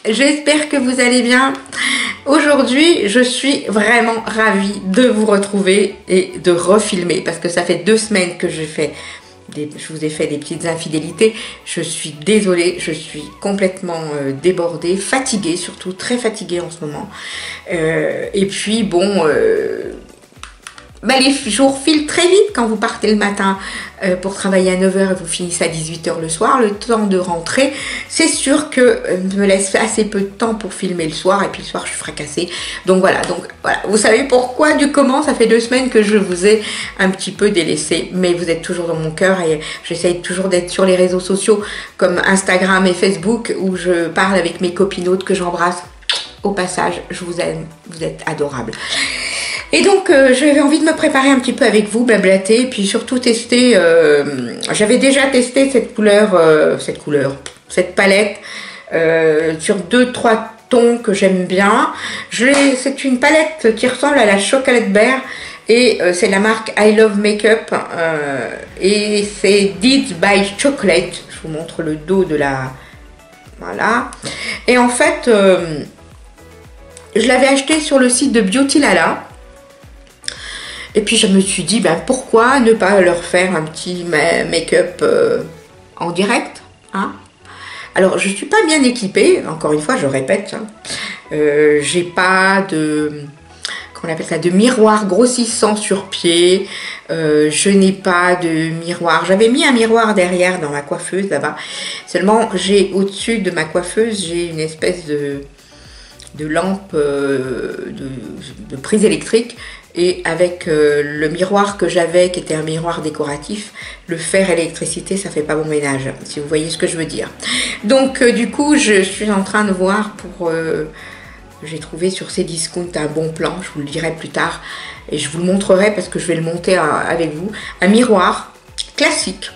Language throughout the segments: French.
j'espère que vous allez bien. Aujourd'hui, je suis vraiment ravie de vous retrouver et de refilmer parce que ça fait 2 semaines que je vous ai fait des petites infidélités. Je suis désolée, je suis complètement débordée, fatiguée, surtout très fatiguée en ce moment. Et puis bon... les jours filent très vite quand vous partez le matin pour travailler à 9 h et vous finissez à 18 h le soir. Le temps de rentrer, c'est sûr que me laisse assez peu de temps pour filmer le soir. Et puis le soir, je suis fracassée. Donc voilà, vous savez pourquoi, du comment. Ça fait 2 semaines que je vous ai un petit peu délaissé. Mais vous êtes toujours dans mon cœur et j'essaye toujours d'être sur les réseaux sociaux comme Instagram et Facebook où je parle avec mes copinotes que j'embrasse. Au passage, je vous aime, vous êtes adorables. Et donc j'avais envie de me préparer un petit peu avec vous, blablater, et puis surtout tester, j'avais déjà testé cette palette sur 2-3 tons que j'aime bien. C'est une palette qui ressemble à la Chocolate Bear et c'est la marque I Love Makeup et c'est Deeds by Chocolate. Je vous montre le dos de la... Voilà. Et en fait, je l'avais acheté sur le site de Beauty Lala. Et puis je me suis dit, pourquoi ne pas leur faire un petit make-up en direct, hein? Alors je ne suis pas bien équipée, encore une fois je répète, hein. J'ai pas de, comment on appelle ça, de miroir grossissant sur pied, je n'ai pas de miroir, j'avais mis un miroir derrière dans ma coiffeuse là-bas, seulement j'ai au-dessus de ma coiffeuse, j'ai une espèce de lampe de prise électrique. Et avec le miroir que j'avais, qui était un miroir décoratif, le fer électricité, ça fait pas bon ménage, si vous voyez ce que je veux dire. Donc du coup, je suis en train de voir pour... j'ai trouvé sur Cdiscount un bon plan, je vous le dirai plus tard. Et je vous le montrerai parce que je vais le monter avec vous. Un miroir classique,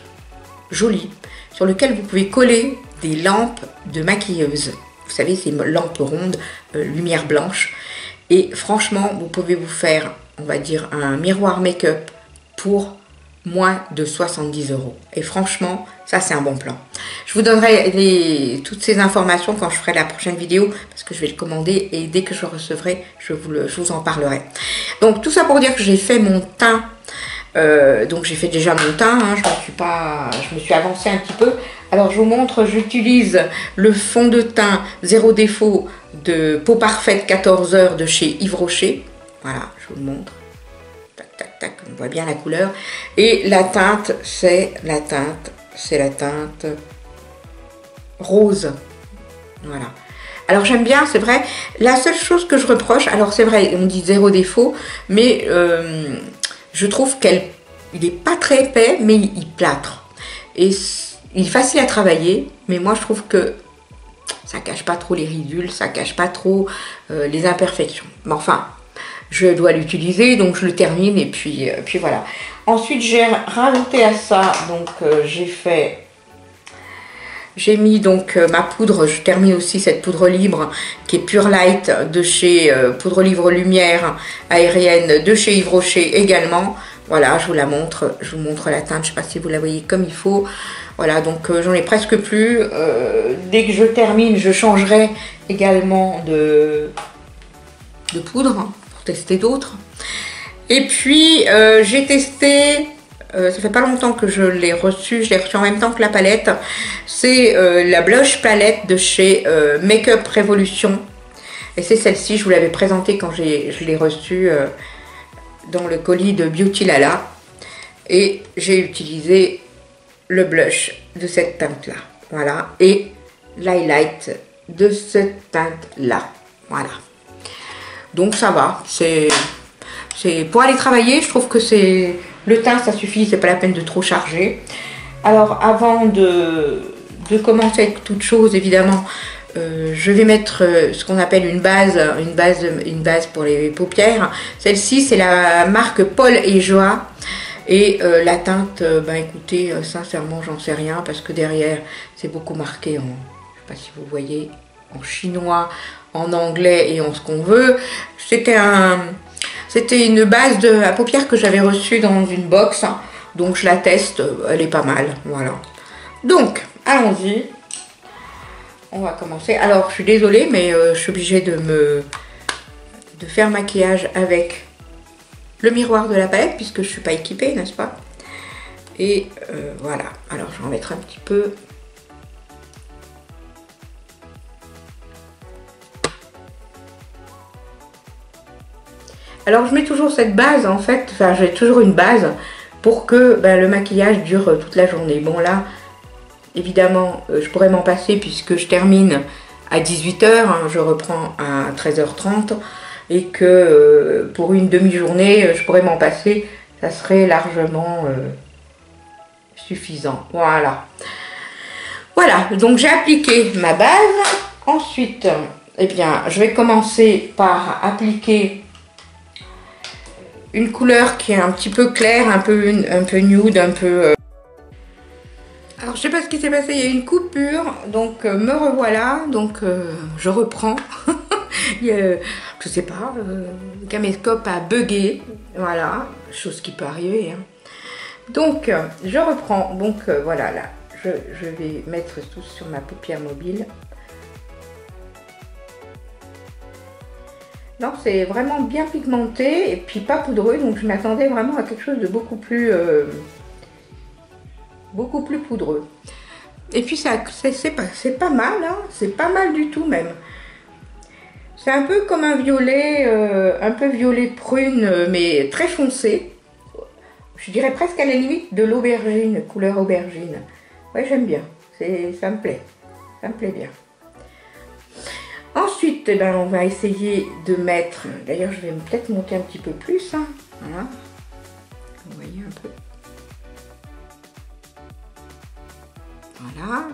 joli, sur lequel vous pouvez coller des lampes de maquilleuse. Vous savez, ces lampes rondes, lumière blanche. Et franchement, vous pouvez vous faire, on va dire, un miroir make-up pour moins de 70 €. Et franchement, ça c'est un bon plan. Je vous donnerai toutes ces informations quand je ferai la prochaine vidéo, parce que je vais le commander et dès que je le recevrai, je vous en parlerai. Donc tout ça pour dire que j'ai fait mon teint. Donc j'ai fait déjà mon teint, hein, je me suis avancée un petit peu. Alors je vous montre, j'utilise le fond de teint Zéro Défaut de Peau Parfaite 14 heures de chez Yves Rocher. Voilà, je vous le montre. Tac, tac, tac, on voit bien la couleur. Et la teinte, c'est la teinte rose. Voilà. Alors j'aime bien, c'est vrai. La seule chose que je reproche, alors c'est vrai, on dit Zéro Défaut, mais je trouve qu'il n'est pas très épais, mais il plâtre. Et il est facile à travailler, mais moi je trouve que ça cache pas trop les ridules, ça cache pas trop les imperfections. Mais enfin, je dois l'utiliser, donc je le termine et puis voilà. Ensuite, j'ai rajouté à ça, donc j'ai mis donc ma poudre, je termine aussi cette poudre libre qui est Pure Light de chez Poudre Libre Lumière Aérienne de chez Yves Rocher également. Voilà, je vous la montre, je vous montre la teinte, je ne sais pas si vous la voyez comme il faut. Voilà, donc j'en ai presque plus. Dès que je termine, je changerai également de poudre pour tester d'autres. Et puis, j'ai testé, ça fait pas longtemps que je l'ai reçu en même temps que la palette. C'est la blush palette de chez Makeup Revolution. Et c'est celle-ci, je vous l'avais présentée quand je l'ai reçue dans le colis de Beauty Lala. Et j'ai utilisé le blush de cette teinte là, voilà, et l'highlight de cette teinte là, voilà. Donc ça va, c'est pour aller travailler, je trouve que c'est le teint, ça suffit, c'est pas la peine de trop charger. Alors avant de commencer avec toute chose, évidemment, je vais mettre ce qu'on appelle une base pour les paupières. Celle-ci, c'est la marque Paul et Joa. Et la teinte, écoutez, sincèrement, j'en sais rien parce que derrière, c'est beaucoup marqué en, je sais pas si vous voyez, en chinois, en anglais et en ce qu'on veut. C'était une base à paupières que j'avais reçue dans une box, hein, donc je la teste, elle est pas mal, voilà. Donc, allons-y. on va commencer. Alors, je suis désolée, mais je suis obligée de faire maquillage avec le miroir de la palette, puisque je ne suis pas équipée, n'est-ce pas? Et voilà. Alors, je vais en mettre un petit peu. Alors, je mets toujours cette base, en fait. Enfin, j'ai toujours une base pour que le maquillage dure toute la journée. Bon, là, évidemment, je pourrais m'en passer puisque je termine à 18 h, hein, je reprends à 13h30 et que pour une demi-journée, je pourrais m'en passer, ça serait largement suffisant. Voilà. Voilà, donc j'ai appliqué ma base. Ensuite, eh bien, je vais commencer par appliquer une couleur qui est un petit peu claire, un peu nude, un peu... Alors, je sais pas ce qui s'est passé, il y a une coupure, donc me revoilà, donc je reprends. Je sais pas, le caméscope a bugué, voilà, chose qui peut arriver. Hein. Donc, je reprends, donc voilà, là, je vais mettre tout sur ma paupière mobile. Non, c'est vraiment bien pigmenté et puis pas poudreux, donc je m'attendais vraiment à quelque chose de beaucoup plus poudreux. Et puis c'est pas mal, hein, c'est pas mal du tout même. C'est un peu comme un peu violet prune, mais très foncé. Je dirais presque à la limite de l'aubergine, couleur aubergine. Ouais, j'aime bien, ça me plaît bien. Ensuite, eh ben, on va essayer de mettre, d'ailleurs je vais peut-être monter un petit peu plus, hein. Voilà. Vous voyez un peu. Voilà.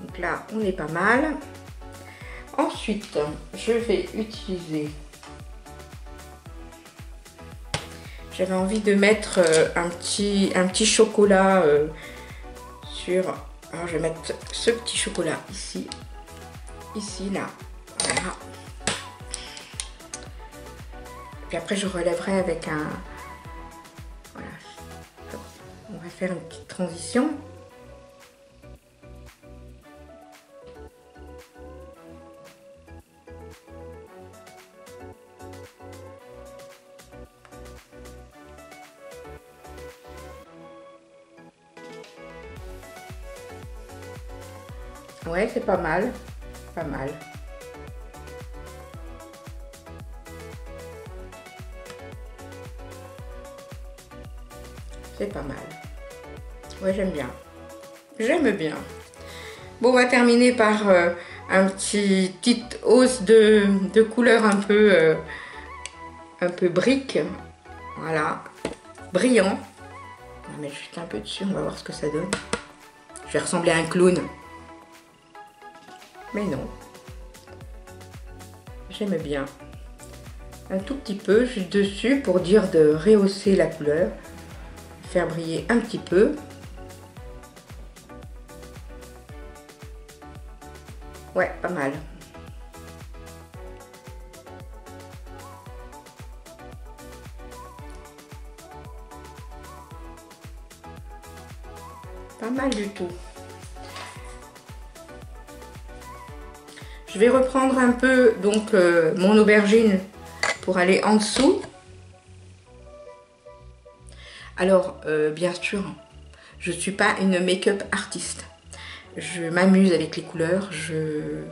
Donc là, on est pas mal. Ensuite, je vais utiliser... J'avais envie de mettre un petit chocolat sur... Alors, je vais mettre ce petit chocolat ici. Ici, là. Voilà. Puis après, je relèverai avec un... Voilà. On va faire une petite transition. Ouais, c'est pas mal. Pas mal. C'est pas mal. Ouais, j'aime bien. J'aime bien. Bon, on va terminer par petite hausse de couleur un peu brique. Voilà. Brillant. On va mettre juste un peu dessus, on va voir ce que ça donne. Je vais ressembler à un clown. Mais non. J'aime bien. Un tout petit peu juste dessus pour dire de rehausser la couleur. Faire briller un petit peu. Ouais, pas mal. Pas mal du tout. Je vais reprendre un peu donc mon aubergine pour aller en dessous. Alors, bien sûr, je ne suis pas une make-up artiste. Je m'amuse avec les couleurs, je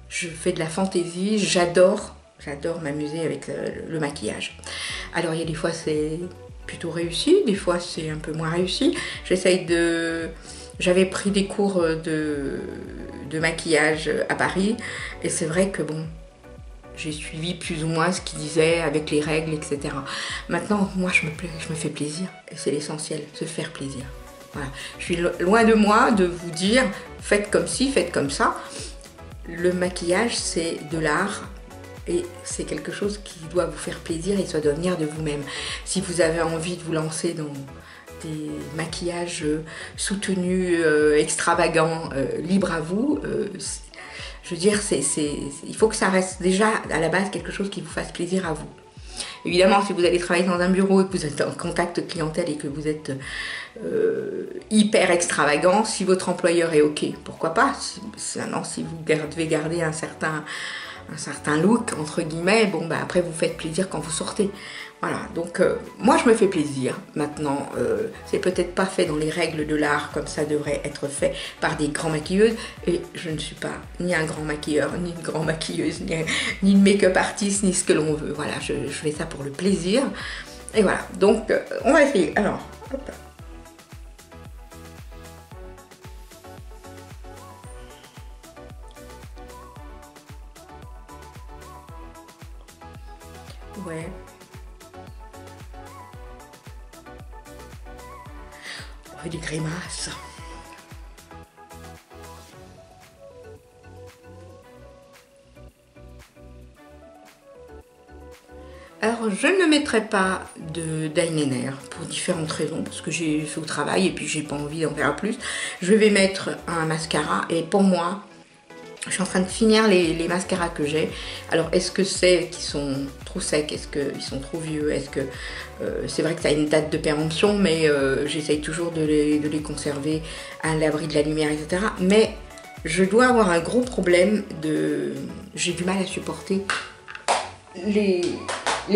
fais de la fantaisie, j'adore m'amuser avec le maquillage. Alors, il y a des fois c'est plutôt réussi, des fois c'est un peu moins réussi. J'avais pris des cours de maquillage à Paris et c'est vrai que bon, j'ai suivi plus ou moins ce qu'ils disaient avec les règles, etc. Maintenant, moi je me fais plaisir et c'est l'essentiel, se faire plaisir. Voilà. Je suis loin de moi de vous dire faites comme ci, faites comme ça. Le maquillage c'est de l'art et c'est quelque chose qui doit vous faire plaisir et ça doit venir de vous-même. Si vous avez envie de vous lancer dans des maquillages soutenus, extravagants, libres à vous, je veux dire, il faut que ça reste déjà à la base quelque chose qui vous fasse plaisir à vous. Évidemment, si vous allez travailler dans un bureau et que vous êtes en contact clientèle et que vous êtes hyper extravagant, si votre employeur est OK, pourquoi pas. Maintenant, si vous devez garder un certain look, entre guillemets, bon, bah, après, vous faites plaisir quand vous sortez. Voilà, donc moi je me fais plaisir. Maintenant, c'est peut-être pas fait dans les règles de l'art comme ça devrait être fait par des grands maquilleuses. Et je ne suis pas ni un grand maquilleur, ni une grande maquilleuse, ni une make-up artiste, ni ce que l'on veut. Voilà, je fais ça pour le plaisir. Et voilà, donc on va essayer. Alors, hop. Ouais. Des grimaces. Alors, je ne mettrai pas d'eyeliner pour différentes raisons, parce que j'ai fait au travail et puis j'ai pas envie d'en faire plus. Je vais mettre un mascara et pour moi, je suis en train de finir les mascaras que j'ai. Alors, est-ce que c'est qu'ils sont trop secs? Est-ce qu'ils sont trop vieux? Est-ce que c'est vrai que ça a une date de péremption, mais j'essaye toujours de les conserver à l'abri de la lumière, etc. Mais je dois avoir un gros problème de... J'ai du mal à supporter les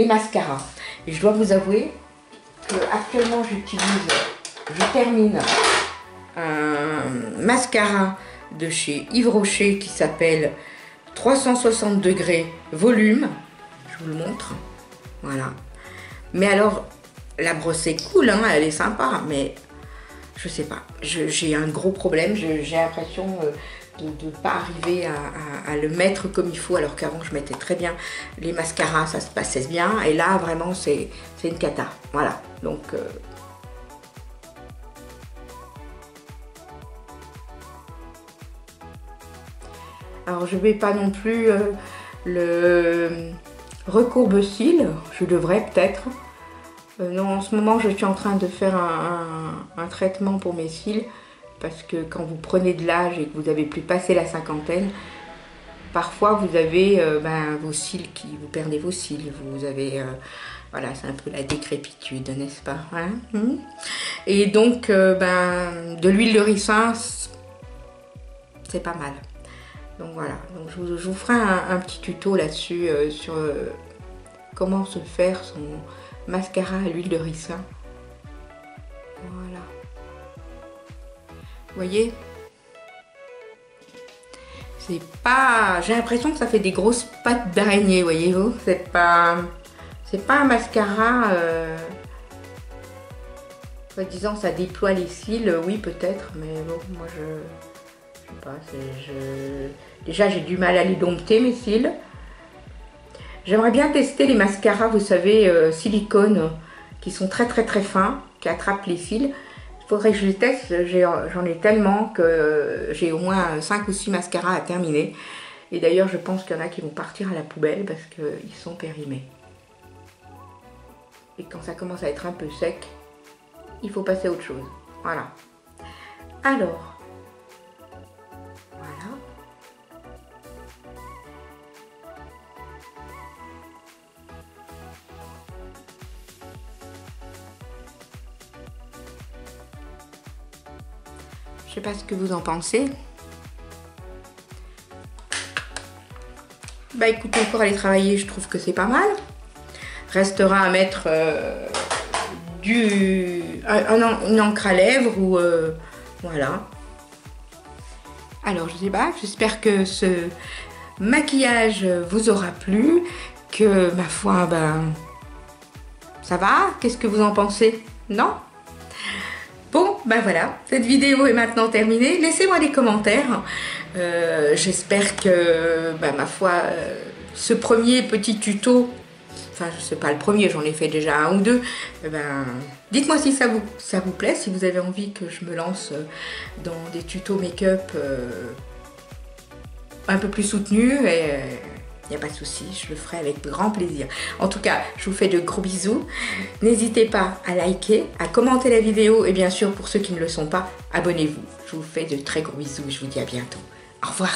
mascaras. Et je dois vous avouer que actuellement je termine un mascara de chez Yves Rocher qui s'appelle 360 degrés volume. Je vous le montre. Voilà. Mais alors, la brosse est cool, hein, elle est sympa, mais je sais pas. J'ai un gros problème. J'ai l'impression de ne pas arriver à le mettre comme il faut, alors qu'avant je mettais très bien les mascaras, ça se passait bien. Et là, vraiment, c'est une cata. Voilà. Donc... alors je vais pas non plus le recourbe-cils, je devrais peut-être. Non, en ce moment je suis en train de faire un traitement pour mes cils, parce que quand vous prenez de l'âge et que vous avez plus passé la cinquantaine, parfois vous avez vos cils vous perdez vos cils, vous avez... voilà, c'est un peu la décrépitude, n'est-ce pas, hein? Et donc, de l'huile de ricin, c'est pas mal. Donc voilà, donc je vous ferai un petit tuto là-dessus sur comment se faire son mascara à l'huile de ricin. Voilà. Vous voyez? C'est pas... J'ai l'impression que ça fait des grosses pattes d'araignée, voyez-vous? C'est pas un mascara... disant ça déploie les cils, oui peut-être, mais bon, moi je sais pas, déjà j'ai du mal à les dompter mes cils. J'aimerais bien tester les mascaras, vous savez, silicone, qui sont très fins, qui attrapent les cils. Il faudrait que je les teste, j'en ai tellement que j'ai au moins 5 ou 6 mascaras à terminer. Et d'ailleurs je pense qu'il y en a qui vont partir à la poubelle parce qu'ils sont périmés. Et quand ça commence à être un peu sec, il faut passer à autre chose. Voilà. Alors, voilà. Je sais pas ce que vous en pensez. Bah écoutez, pour aller travailler, je trouve que c'est pas mal. Restera à mettre une encre à lèvres ou voilà. Alors je sais pas, j'espère que ce maquillage vous aura plu, que ma foi, ça va. Qu'est-ce que vous en pensez? Non? Bon, voilà, cette vidéo est maintenant terminée. Laissez-moi des commentaires. J'espère que, ma foi, ce premier petit tuto, enfin, je sais pas le premier, j'en ai fait déjà un ou deux. Dites-moi si ça vous plaît, si vous avez envie que je me lance dans des tutos make-up un peu plus soutenus. Il n'y a pas de souci, je le ferai avec grand plaisir. En tout cas, je vous fais de gros bisous. N'hésitez pas à liker, à commenter la vidéo et bien sûr, pour ceux qui ne le sont pas, abonnez-vous. Je vous fais de très gros bisous. Je vous dis à bientôt. Au revoir.